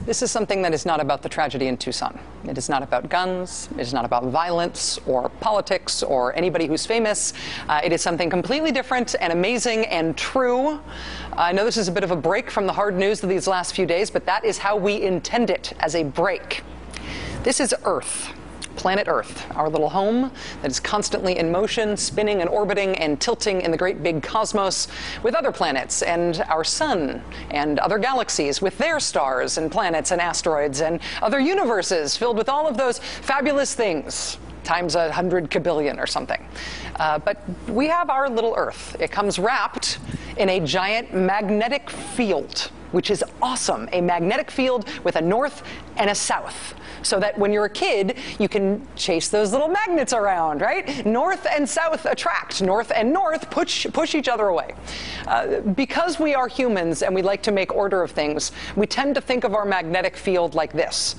This is something that is not about the tragedy in Tucson. It is not about guns. It is not about violence or politics or anybody who's famous. It is something completely different and amazing and true. I know this is a bit of a break from the hard news of these last few days, but that is how we intend it, as a break. This is Earth. Planet Earth, our little home that is constantly in motion, spinning and orbiting and tilting in the great big cosmos with other planets and our sun and other galaxies with their stars and planets and asteroids and other universes filled with all of those fabulous things times 100 kabillion or something. But we have our little Earth. It comes wrapped in a giant magnetic field, which is awesome. A magnetic field with a north and a south. So that when you're a kid, you can chase those little magnets around, right? North and south attract. North and north push each other away. Because we are humans and we like to make order of things, we tend to think of our magnetic field like this,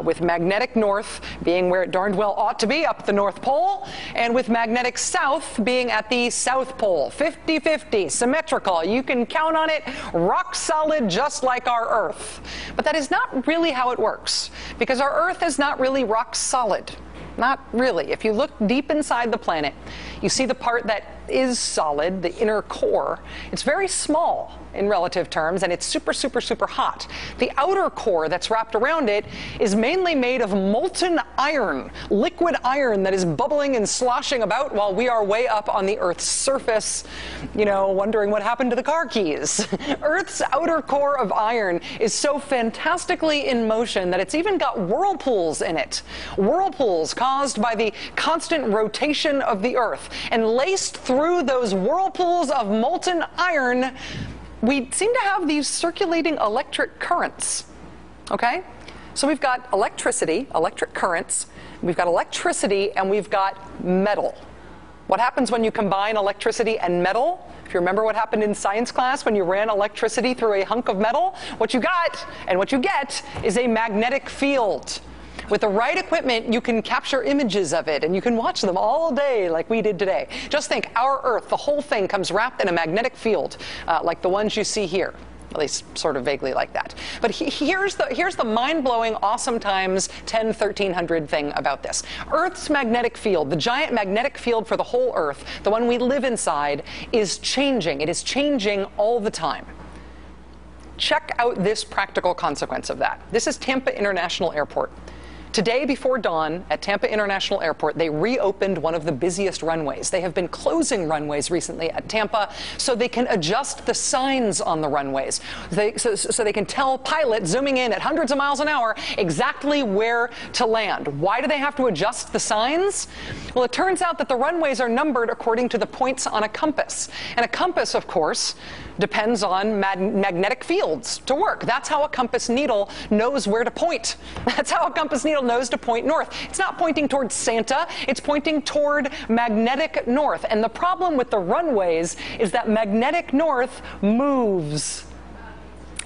with magnetic north being where it darned well ought to be, up the North Pole, and with magnetic south being at the South Pole. 50-50, symmetrical. You can count on it, rock solid, just like our Earth. But that is not really how it works, because our Earth is not really rock solid. Not really. If you look deep inside the planet, you see the part that is solid, the inner core. It's very small in relative terms, and it's super, super, super hot. The outer core that's wrapped around it is mainly made of molten iron, liquid iron that is bubbling and sloshing about while we are way up on the Earth's surface, you know, wondering what happened to the car keys. Earth's outer core of iron is so fantastically in motion that it's even got whirlpools in it. Whirlpools caused by the constant rotation of the Earth. And laced through those whirlpools of molten iron, we seem to have these circulating electric currents, okay? So we've got electricity, electric currents, we've got electricity, and we've got metal. What happens when you combine electricity and metal? If you remember what happened in science class when you ran electricity through a hunk of metal, what you got and what you get is a magnetic field. With the right equipment, you can capture images of it, and you can watch them all day like we did today. Just think, our Earth, the whole thing comes wrapped in a magnetic field, like the ones you see here. At least sort of vaguely like that. But here's the mind-blowing, awesome times 10, 1300 thing about this. Earth's magnetic field, the giant magnetic field for the whole Earth, the one we live inside, is changing. It is changing all the time. Check out this practical consequence of that. This is Tampa International Airport. Today, before dawn, at Tampa International Airport, they reopened one of the busiest runways. They have been closing runways recently at Tampa so they can adjust the signs on the runways. So they can tell pilots zooming in at hundreds of miles an hour exactly where to land. Why do they have to adjust the signs? Well, it turns out that the runways are numbered according to the points on a compass. And a compass, of course, depends on magnetic fields to work. That's how a compass needle knows where to point. That's how a compass needle knows to point north. It's not pointing towards Santa, it's pointing toward magnetic north. And the problem with the runways is that magnetic north moves.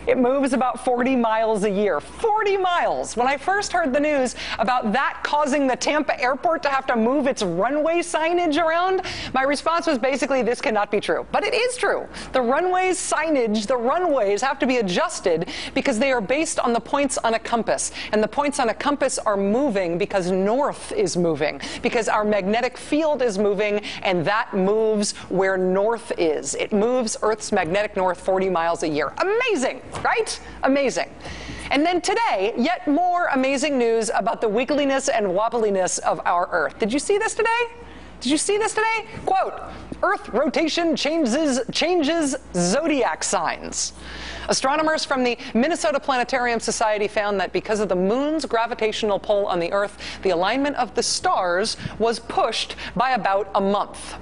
It moves about 40 miles a year. 40 miles! When I first heard the news about that causing the Tampa airport to have to move its runway signage around, my response was basically, this cannot be true. But it is true. The runways signage, the runways have to be adjusted because they are based on the points on a compass. And the points on a compass are moving because north is moving, because our magnetic field is moving, and that moves where north is. It moves Earth's magnetic north 40 miles a year. Amazing! Right? Amazing. And then today, yet more amazing news about the wiggliness and wobbliness of our Earth. Did you see this today? Did you see this today? Quote, Earth rotation changes zodiac signs. Astronomers from the Minnesota Planetarium Society found that because of the moon's gravitational pull on the Earth, the alignment of the stars was pushed by about a month.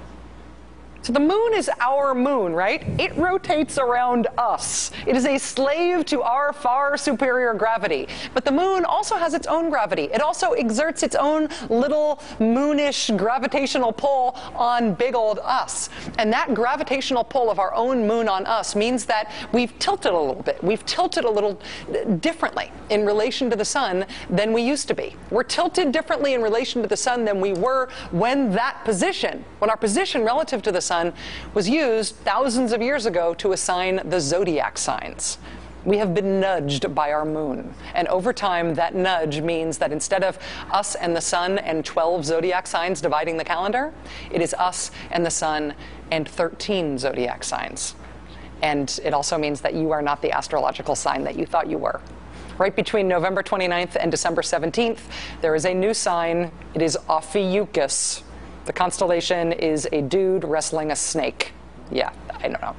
So the moon is our moon, right? It rotates around us. It is a slave to our far superior gravity. But the moon also has its own gravity. It also exerts its own little moonish gravitational pull on big old us. And that gravitational pull of our own moon on us means that we've tilted a little bit. We've tilted a little differently in relation to the sun than we used to be. We're tilted differently in relation to the sun than we were when our position relative to the sun was used thousands of years ago to assign the zodiac signs. We have been nudged by our moon. And over time, that nudge means that instead of us and the sun and 12 zodiac signs dividing the calendar, it is us and the sun and 13 zodiac signs. And it also means that you are not the astrological sign that you thought you were. Right between November 29th and December 17th, there is a new sign. It is OPHIUCHUS. The constellation is a dude wrestling a snake. Yeah, I don't know.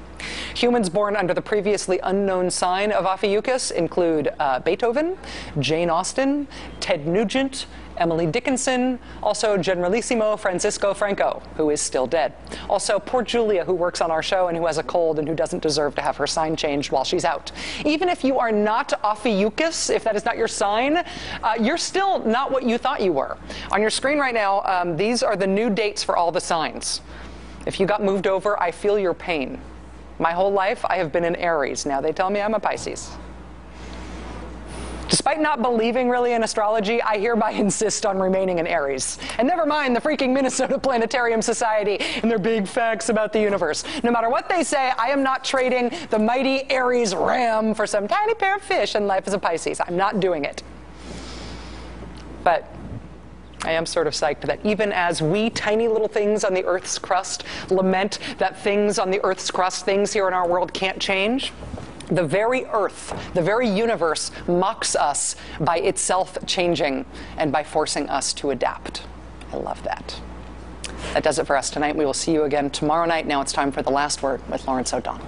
Humans born under the previously unknown sign of OPHIUCHUS include Beethoven, Jane Austen, Ted Nugent, Emily Dickinson, also Generalissimo Francisco Franco, who is still dead. Also, poor Julia, who works on our show and who has a cold and who doesn't deserve to have her sign changed while she's out. Even if you are not OPHIUCHUS, if that is not your sign, you're still not what you thought you were. On your screen right now, these are the new dates for all the signs. If you got moved over, I feel your pain. My whole life, I have been an Aries. Now they tell me I'm a Pisces. Despite not believing really in astrology, I hereby insist on remaining an Aries. And never mind the freaking Minnesota Planetarium Society and their big facts about the universe. No matter what they say, I am not trading the mighty Aries ram for some tiny pair of fish and life as a Pisces. I'm not doing it. But I am sort of psyched that even as we tiny little things on the Earth's crust lament that things on the Earth's crust, things here in our world can't change, the very Earth, the very universe mocks us by itself changing and by forcing us to adapt. I love that. That does it for us tonight. We will see you again tomorrow night. Now it's time for The Last Word with Lawrence O'Donnell.